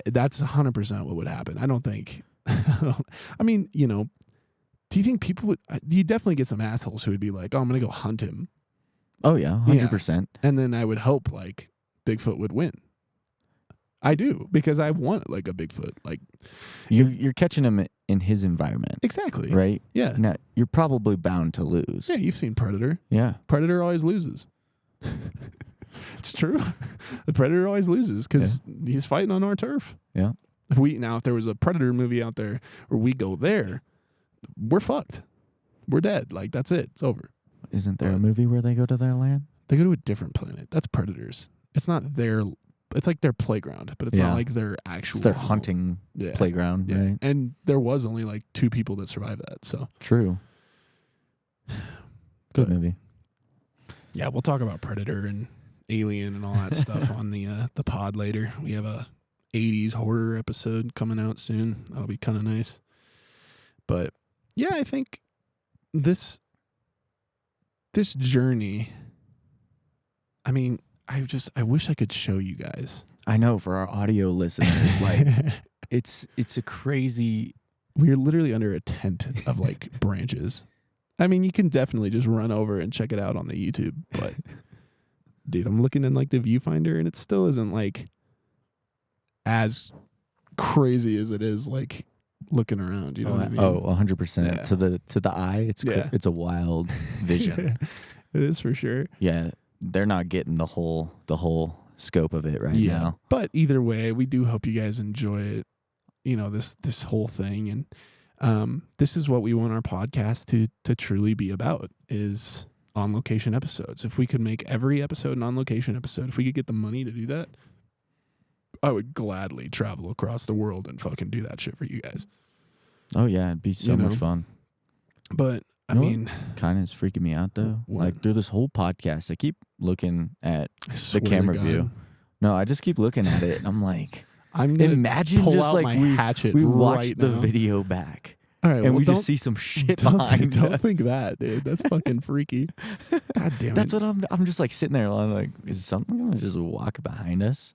that's 100% what would happen. I don't think. I mean, do you think people would? You definitely get some assholes who would be like, "Oh, I'm gonna go hunt him," Oh, yeah, 100%. and then I would hope like Bigfoot would win. I do because I've won like a Bigfoot, like You're catching him in his environment, exactly, right? Yeah, Now, you're probably bound to lose. yeah. You've seen Predator. Yeah. Predator always loses. It's true. The Predator always loses because he's fighting on our turf. Yeah. If there was a Predator movie out there where we go there, we're fucked. We're dead. Like, that's it. It's over. Isn't there a But- movie where they go to their land? They go to a different planet. That's predators. It's not their. It's like their playground, but it's Yeah. not like their actual. It's their home. hunting Yeah. playground, Yeah. right? And there was only like 2 people that survived that. So True. Good But- movie. yeah, we'll talk about Predator and Alien and all that stuff on the pod later. We have a 80s horror episode coming out soon. That'll be kind of nice. But yeah, I think this journey, I mean, I wish I could show you guys. I know, for our audio listeners, like it's a crazy. We're literally under a tent of like branches. I mean, you can definitely just run over and check it out on the YouTube, but dude, I'm looking in like the viewfinder and it still isn't like as crazy as it is like looking around. You know what I mean? Oh, 100%. Yeah. To the eye, it's a wild vision. It is for sure. Yeah, they're not getting the whole scope of it right now. But either way, we do hope you guys enjoy it. You know, this whole thing, and this is what we want our podcast to truly be about, is on location episodes. If we could make every episode an on location episode, if we could get the money to do that, I would gladly travel across the world and fucking do that shit for you guys. Oh yeah, it'd be so You much know? fun. But I You know mean, Kind of is freaking me out though. What? Like through this whole podcast, I keep looking at I swear to camera God, view. No, I just keep looking at it and I'm like, I'm gonna imagine pull just out like my we hatchet. we right watched the now. video back All right, and well, we don't- just see some shit don't, behind don't us. think that, dude. That's fucking freaky. God damn it. That's what I'm just like sitting there. I'm like, is something gonna just walk behind us?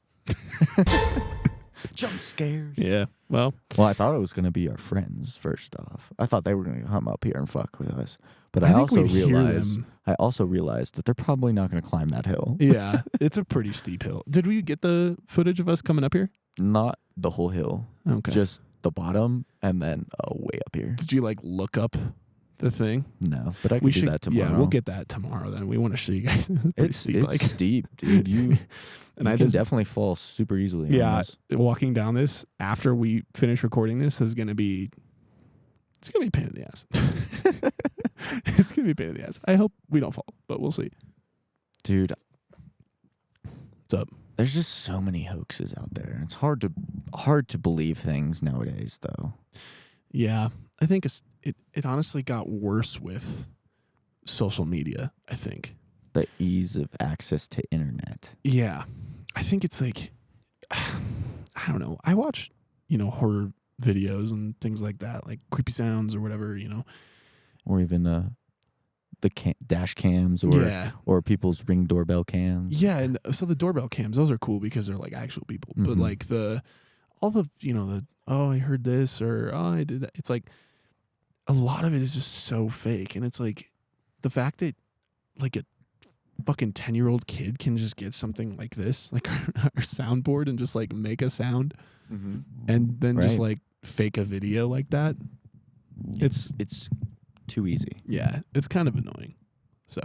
Jump scares. Yeah. Well, Well, I thought it was gonna be our friends. First off, I thought they were gonna come up here and fuck with us. But I I, think also we'd hear realized them. I also realized that they're probably not gonna climb that hill. yeah, it's a pretty steep hill. Did we get the footage of us coming up here? Not the whole hill, Okay. just the bottom, and then way up here. Did you like look up the thing? No, but I can We do should. that tomorrow. Yeah, we'll get that tomorrow. Then we want to show you guys. It's pretty It's steep. it's Like, steep, dude. You and you I can just definitely fall super easily. on yeah, this. walking down this after we finish recording this is gonna be. It's gonna be a pain in the ass. It's gonna be a pain in the ass. I hope we don't fall, but we'll see. Dude. What's up? There's just so many hoaxes out there. It's hard to believe things nowadays, though. Yeah, I think it honestly got worse with social media. I think. The ease of access to internet. Yeah, I think it's like, I don't know. I watch, horror videos and things like that, like creepy sounds or whatever, Or even the dash cams Yeah. or people's Ring doorbell cams. Yeah, and so the doorbell cams, those are cool because they're like actual people. But Mhm. like all the, oh, I heard this or oh, I did that. It's like a lot of it is just so fake. And it's like the fact that like a fucking 10-year-old kid can just get something like this, like our soundboard, and just like make a sound Mm-hmm. and then just Right. like fake a video like that. It's too easy. yeah, it's kind of annoying. So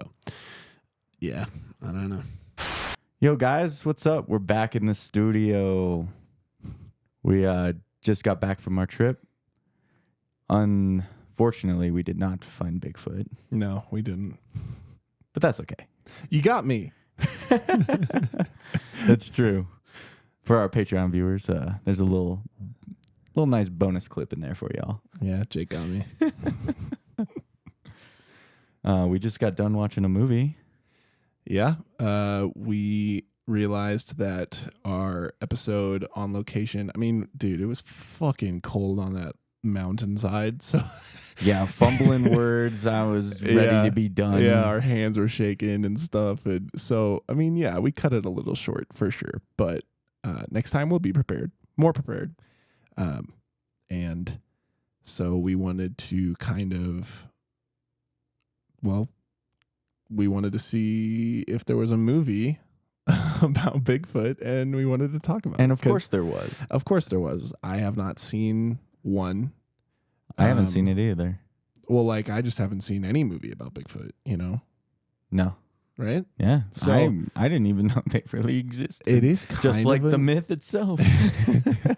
yeah, I don't know. Yo, guys, what's up? We're back in the studio. We just got back from our trip. Unfortunately, we did not find Bigfoot, No, we didn't. but that's okay. You got me. That's true. For our Patreon viewers, there's a little nice bonus clip in there for y'all. Yeah, Jake got me. We just got done watching a movie. Yeah, we realized that our episode on location, I mean, dude, it was fucking cold on that mountainside. So Yeah, fumbling words. I was ready Yeah. to be done. yeah, our hands were shaking and stuff. And so, I mean, yeah, we cut it a little short for sure. But next time we'll be prepared, more prepared. And so we wanted to we wanted to see if there was a movie about Bigfoot, and we wanted to talk about it. And of 'Cause course there was. Of course there was. I have not seen one. I haven't seen it either. Well, like, I just haven't seen any movie about Bigfoot, No. right? Yeah. So- I didn't even know they really existed. It is kind just like of the myth itself. the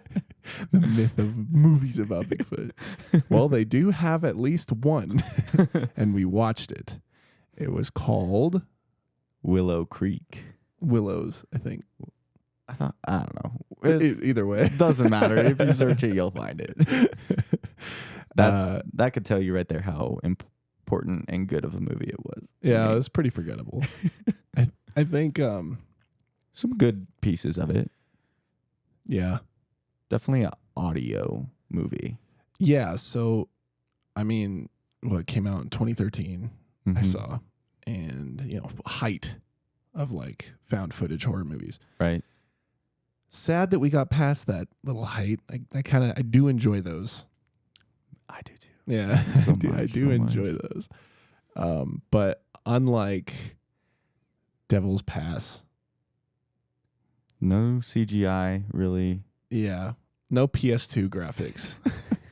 myth of movies about Bigfoot. Well, they do have at least one, and we watched it. It was called Willow Creek. Willows, I think. I don't know. Either way. It doesn't matter. If you search it, you'll find it. That could tell you right there how important and good of a movie it was. Yeah, it was pretty forgettable. I think some good pieces of it. Yeah. Definitely an audio movie. Yeah, so I mean, it came out in 2013, I saw. And, height of like found footage horror movies. Right. Sad that we got past that little height. I do enjoy those. I do too. Yeah, I do enjoy those. But unlike Devil's Pass, no CGI really. Yeah, no PS2 graphics,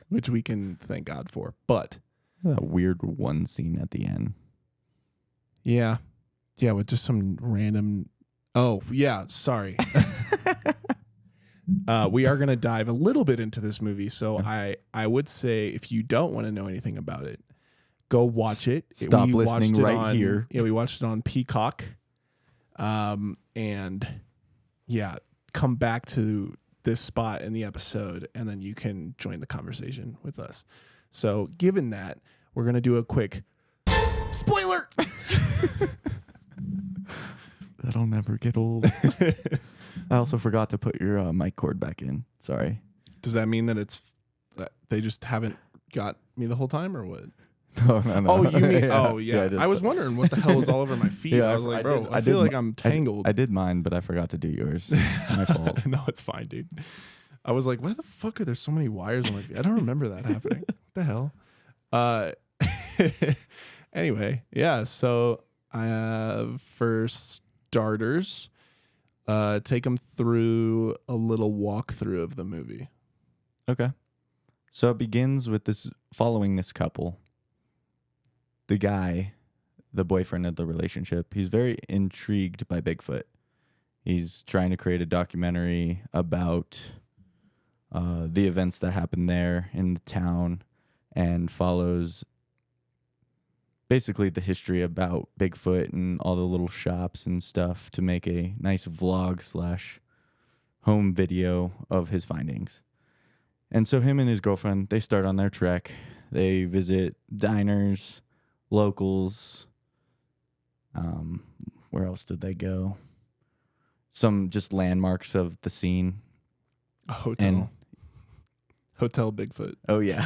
which we can thank God for. But that weird one scene at the end. Yeah, with just some random. Oh yeah, sorry. We are going to dive a little bit into this movie, so I would say if you don't want to know anything about it, go watch it. Stop listening right here. Yeah, we watched it on Peacock, and yeah, come back to this spot in the episode, and then you can join the conversation with us. So, given that, we're going to do a quick spoiler. That'll never get old. I also forgot to put your mic cord back in. Sorry. Does that mean that they just haven't got me the whole time, or what? No. Oh, you mean? Yeah. Oh, yeah. I was wondering what the hell was all over my feet. Yeah, I was like, bro, I feel like I'm tangled. I did mine, but I forgot to do yours. My fault. No, it's fine, dude. I was like, why the fuck are there so many wires on my feet? I don't remember that happening. What the hell? Anyway, yeah. So, for starters, take them through a little walkthrough of the movie. Okay. So it begins with following this couple. The guy, the boyfriend of the relationship, he's very intrigued by Bigfoot. He's trying to create a documentary about the events that happened there in the town, and follows basically the history about Bigfoot and all the little shops and stuff to make a nice vlog / home video of his findings. And so him and his girlfriend, they start on their trek. They visit diners, locals. Where else did they go? Some just landmarks of the scene. A hotel. Hotel Bigfoot. Oh, yeah.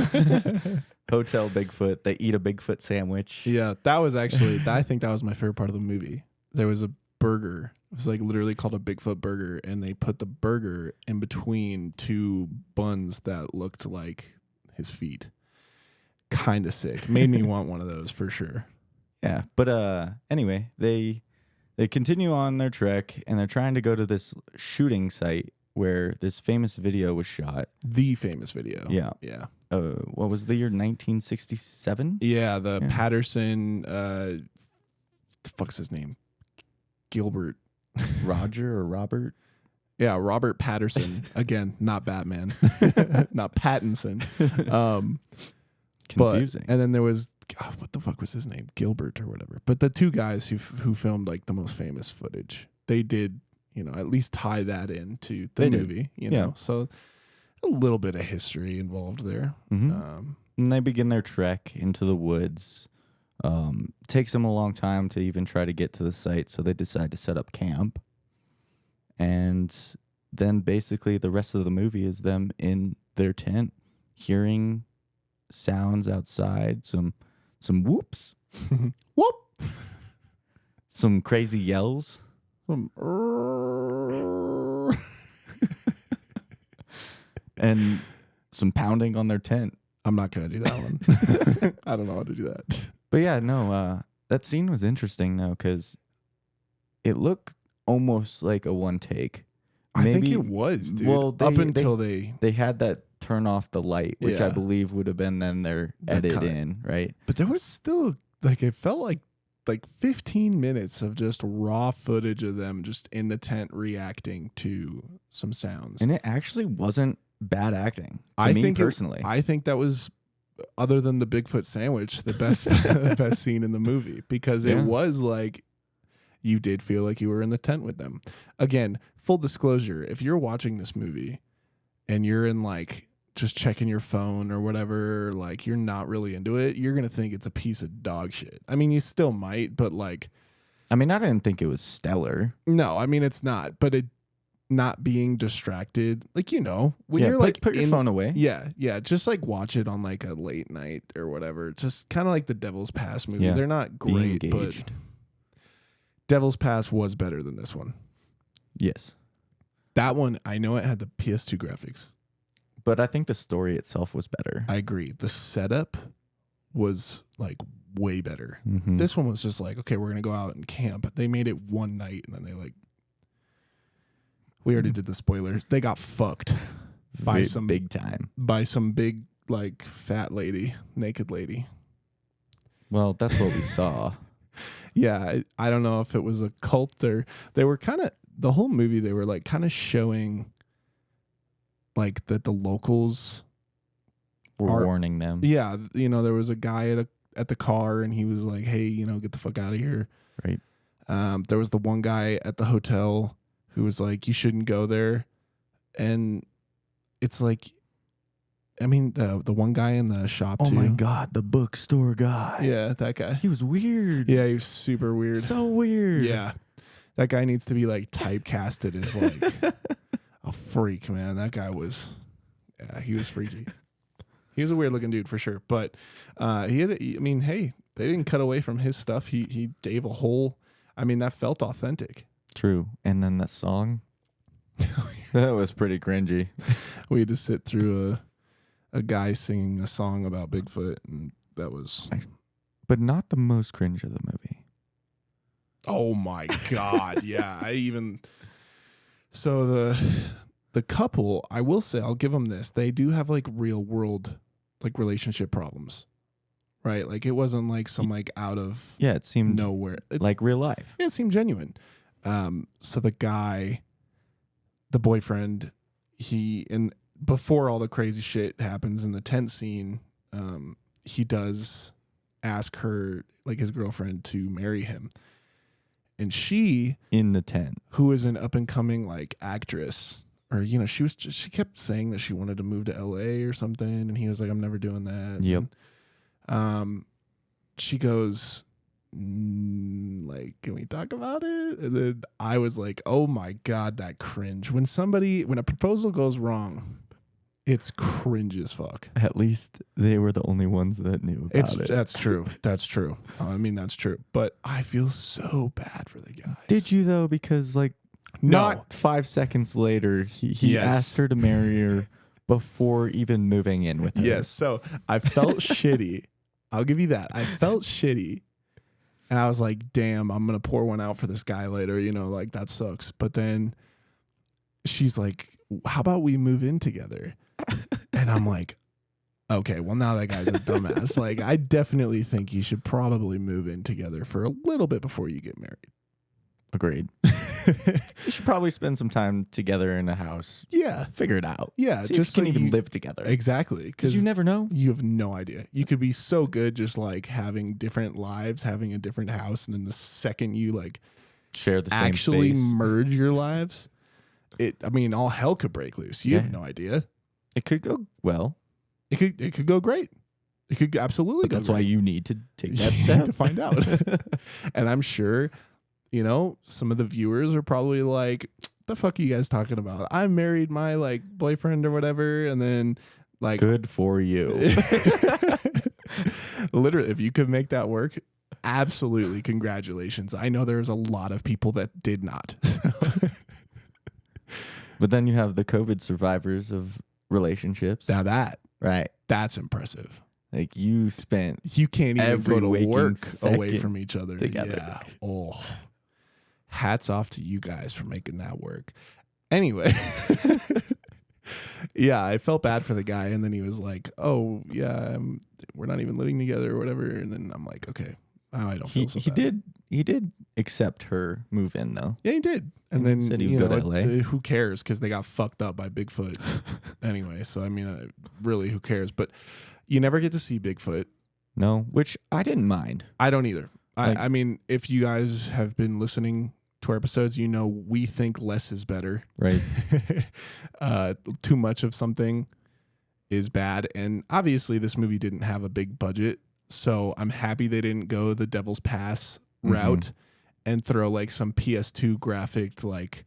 Hotel Bigfoot. They eat a Bigfoot sandwich. Yeah, that was actually, I think that was my favorite part of the movie. There was a burger. It was like literally called a Bigfoot burger, and they put the burger in between two buns that looked like his feet. Kind of sick. Made me want one of those for sure. Yeah, but anyway, they continue on their trek, and they're trying to go to this shooting site where this famous video was shot. The famous video. Yeah. Yeah. What was the year? 1967? Yeah, Patterson, the fuck's his name? Gilbert. Roger or Robert? Yeah, Robert Patterson. Again, not Batman. Not Pattinson. Confusing. And then there was, God, what the fuck was his name? Gilbert or whatever. But the two guys who filmed like the most famous footage, they did, at least tie that into the movie, know. So a little bit of history involved there. Mm-hmm. And they begin their trek into the woods. Takes them a long time to even try to get to the site, so they decide to set up camp. And then basically the rest of the movie is them in their tent, hearing sounds outside, some whoops, whoop, some crazy yells, and some pounding on their tent. I'm not gonna do that one. I don't know how to do that. But yeah, no, that scene was interesting though, because it looked almost like a one take. I think it was, dude. Well, they had that turn off the light, which I believe would have been then their edit cut in, right? But there was still it felt like 15 minutes of just raw footage of them just in the tent reacting to some sounds. And it actually wasn't bad acting. I think personally. I think that was other than the Bigfoot sandwich, the best the best scene in the movie, because it was like you did feel like you were in the tent with them. Again, full disclosure, if you're watching this movie and you're in like just checking your phone or whatever, like you're not really into it, you're going to think it's a piece of dog shit. I mean, you still might, but like, I mean, I didn't think it was stellar. no, I mean, it's not, but it not being distracted, like, you know, when you're like put your phone away. Yeah, just like watch it on like a late night or whatever. Just kind of like the Devil's Pass movie. They're not great, but Devil's Pass was better than this one. Yes. That one, I know it had the PS2 graphics. But I think the story itself was better. I agree. The setup was like way better. Mm-hmm. This one was just like, okay, we're going to go out and camp. They made it one night and then they like, we already did the spoilers. They got fucked by some big time. By some big like fat lady, naked lady. Well, that's what we saw. Yeah, I don't know if it was a cult or they were kind of the whole movie. They were like kind of showing like that the locals were warning them. Yeah, you know, there was a guy at the car and he was like, "Hey, you know, get the fuck out of here." Right. There was the one guy at the hotel who was like, "You shouldn't go there," and it's like, I mean, the one guy in the shop too. Oh my god, the bookstore guy. Yeah, that guy. He was weird. Yeah, he was super weird. So weird. Yeah, that guy needs to be like typecasted as like a freak, man. That guy was, yeah, he was freaky. He was a weird looking dude for sure, but he had. I mean, hey, they didn't cut away from his stuff. He gave a whole. I mean, that felt authentic. True. And then that song, that was pretty cringy. We had to sit through a guy singing a song about Bigfoot, and that was. But not the most cringe of the movie. Oh my god! Yeah, So the couple, I will say, I'll give them this. They do have like real world like relationship problems, right? Like it wasn't like some like out of it seemed nowhere, like real life. It seemed genuine. So the guy, the boyfriend, before all the crazy shit happens in the tent scene, he does ask her, like his girlfriend, to marry him. And she, in the tent, who is an up and coming like actress, or you know, she kept saying that she wanted to move to LA or something, and he was like, "I'm never doing that." Yep. And, she goes, like, "Can we talk about it?" And then I was like, "Oh my god, that cringe!" When a proposal goes wrong, it's cringe as fuck. At least they were the only ones that knew about it. That's true. That's true. I mean, that's true. But I feel so bad for the guys. Did you though? Because like, No. not 5 seconds later, he asked her to marry her before even moving in with her. Yes. So I felt shitty. I'll give you that. I felt shitty. And I was like, damn, I'm going to pour one out for this guy later. You know, like that sucks. But then she's like, how about we move in together? And I'm like, okay, well, now that guy's a dumbass. Like, I definitely think you should probably move in together for a little bit before you get married. Agreed. You should probably spend some time together in a house. Yeah. Figure it out. Yeah. See just if you so can even live together. Exactly. Because you never know. You have no idea. You could be so good just like having different lives, having a different house. And then the second you like share the same actually space, merge your lives, all hell could break loose. You have no idea. It could go well. It could go great. It could absolutely go That's great. why you need to take that step to find out. And I'm sure, you know, some of the viewers are probably like, the fuck are you guys talking about? I married my like boyfriend or whatever. And then like, good for you. Literally, if you could make that work, absolutely. Congratulations. I know there's a lot of people that did not. But then you have the COVID survivors of relationships. Now that's impressive. Like you can't even go to work away from each other together. Yeah. Oh, hats off to you guys for making that work. Anyway, yeah, I felt bad for the guy, and then he was like, "Oh yeah, we're not even living together or whatever." And then I'm like, "Okay, I don't feel so bad." he did accept her move in though. Yeah, he did. And He then said he would go to LA. Who cares? Because they got fucked up by Bigfoot anyway. So I mean, really, who cares? But you never get to see Bigfoot. No, which I didn't mind. I don't either. Like- I mean, if you guys have been listening to our episodes, you know we think less is better. Right. Too much of something is bad, and obviously this movie didn't have a big budget, so I'm happy they didn't go the Devil's Pass route and throw like some PS2 graphic like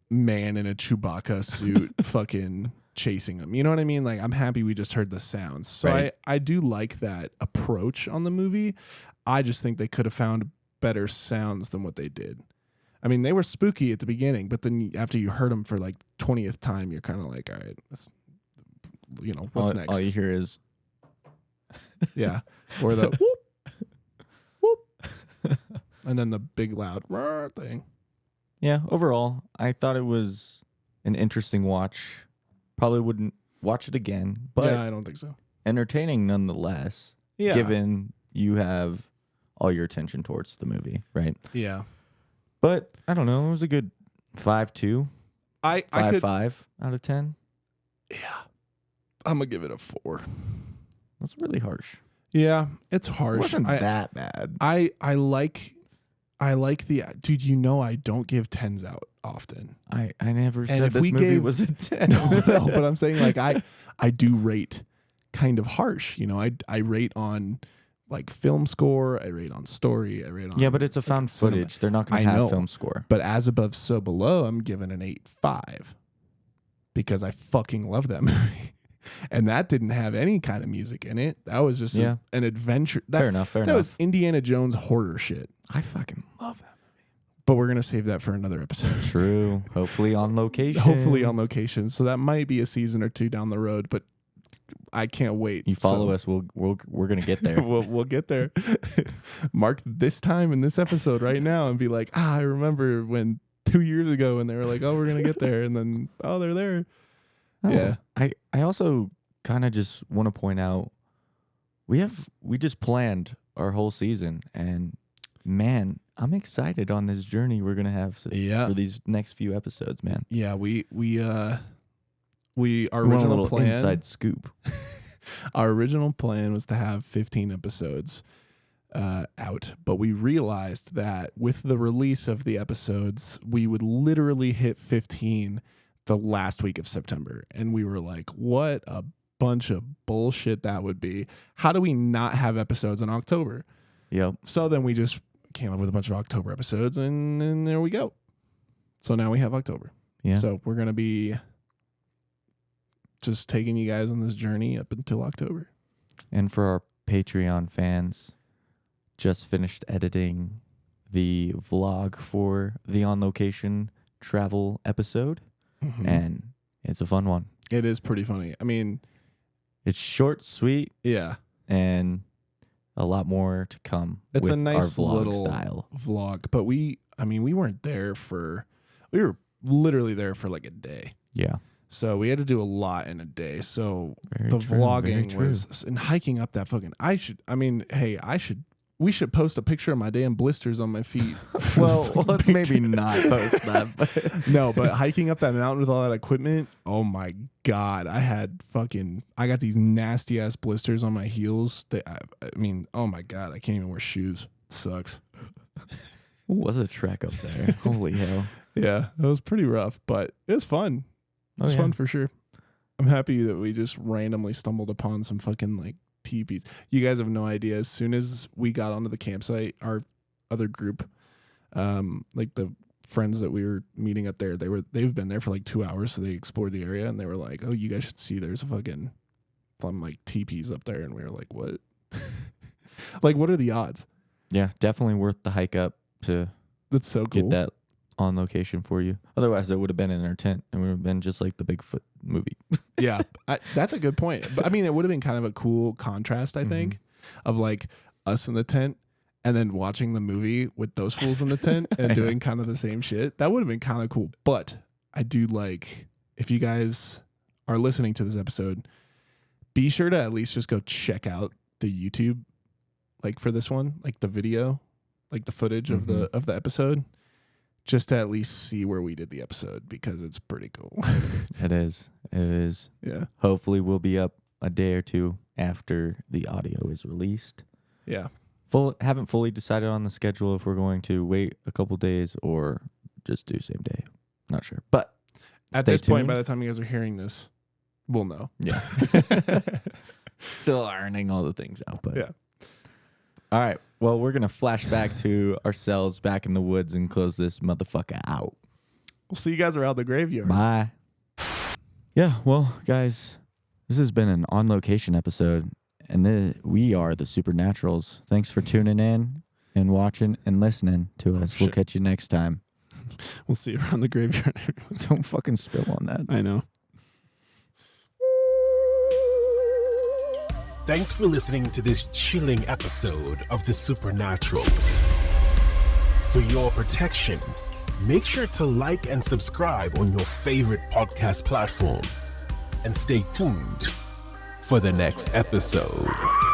man in a Chewbacca suit fucking chasing them. You know what I mean? Like, I'm happy we just heard the sounds. So Right. I do like that approach on the movie. I just think they could have found better sounds than what they did. I mean, they were spooky at the beginning, but then after you heard them for like 20th time, you're kind of like, all right, what's next? All you hear is Yeah. Or the whoop, whoop. And then the big loud thing. yeah. Overall, I thought it was an interesting watch. Probably wouldn't watch it again, but yeah, I don't think so. entertaining nonetheless. Yeah. Given you have all your attention towards the movie, right? Yeah. But I don't know. It was a good 5.2, I could 5 out of 10. Yeah. I'm gonna give it a 4. That's really harsh. Yeah, it's It harsh. wasn't that bad. I like the dude. You know, I don't give 10s out often. I never said if this we movie gave- was a 10. No, but I'm saying like I do rate kind of harsh. You know, I rate on like film score. I rate on story. I rate on Yeah, but it's a found cinema. footage. They're not going I to have know. film score. But as above, so below, I'm giving an 8.5 because I fucking love that movie. And that didn't have any kind of music in it. That was just Yeah. an adventure. Fair enough. That was Indiana Jones horror shit. I fucking love that. But we're gonna save that for another episode. True. Hopefully on location. Hopefully on location. So that might be a season or two down the road. But I can't wait. You follow us, we're gonna get there. We'll get there. Mark this time in this episode right now and be like, I remember when 2 years ago when they were like, oh, we're gonna get there, and then they're there. Yeah. I also kind of just want to point out we just planned our whole season, and man, I'm excited on this journey we're gonna have for these next few episodes, man. Yeah, our We want a original little plan. inside scoop. Our original plan was to have 15 episodes out, but we realized that with the release of the episodes, we would literally hit 15 the last week of September. And we were like, what a bunch of bullshit that would be. How do we not have episodes in October? Yep. So then we just came up with a bunch of October episodes, and then there we go. So now we have October. Yeah. So we're going to be just taking you guys on this journey up until October. And for our Patreon fans, just finished editing the vlog for the on location travel episode, and it's a fun one. It is pretty funny. I mean, It's short, sweet, yeah, and a lot more to come. it's with a nice our vlog little style. vlog. But we weren't there we were literally there for like a day. Yeah. So we had to do a lot in a day. So Very the true, very vlogging true. was, and hiking up that fucking, we should post a picture of my damn blisters on my feet. Well, let's maybe not post that. But No, but hiking up that mountain with all that equipment, oh my God. I got these nasty ass blisters on my heels. Oh my God, I can't even wear shoes. It sucks. it was a trek up there. Holy hell. Yeah, it was pretty rough, but it was fun. It was fun for sure. I'm happy that we just randomly stumbled upon some fucking like teepees. You guys have no idea. As soon as we got onto the campsite, our other group, like the friends that we were meeting up there, they've been there for like 2 hours, so they explored the area and they were like, "Oh, you guys should see. There's a fucking fun like teepees up there," and we were like, "What? Like, what are the odds?" Yeah, definitely worth the hike up to That's so cool. get that on location for you. Otherwise, it would have been in our tent and we would have been just like the Bigfoot movie. Yeah, that's a good point. But I mean, it would have been kind of a cool contrast, I think, of like us in the tent and then watching the movie with those fools in the tent and doing kind of the same shit. That would have been kind of cool. But I do like, if you guys are listening to this episode, be sure to at least just go check out the YouTube, like for this one, like the video like the footage of the episode, just to at least see where we did the episode, because it's pretty cool. It is. Yeah. Hopefully we'll be up a day or two after the audio is released. Yeah. Haven't fully decided on the schedule if we're going to wait a couple days or just do same day. Not sure. But at this point, by the time you guys are hearing this, we'll know. Yeah. Still ironing all the things out, but yeah. All right. Well, we're going to flash back to ourselves back in the woods and close this motherfucker out. We'll see you guys around the graveyard. Bye. Yeah, well, guys, this has been an on-location episode, and we are the Supernaturals. Thanks for tuning in and watching and listening to us. We'll catch you next time. We'll see you around the graveyard. Don't fucking spill on that. I know. Thanks for listening to this chilling episode of The Supernaturals. For your protection, make sure to like and subscribe on your favorite podcast platform. And stay tuned for the next episode.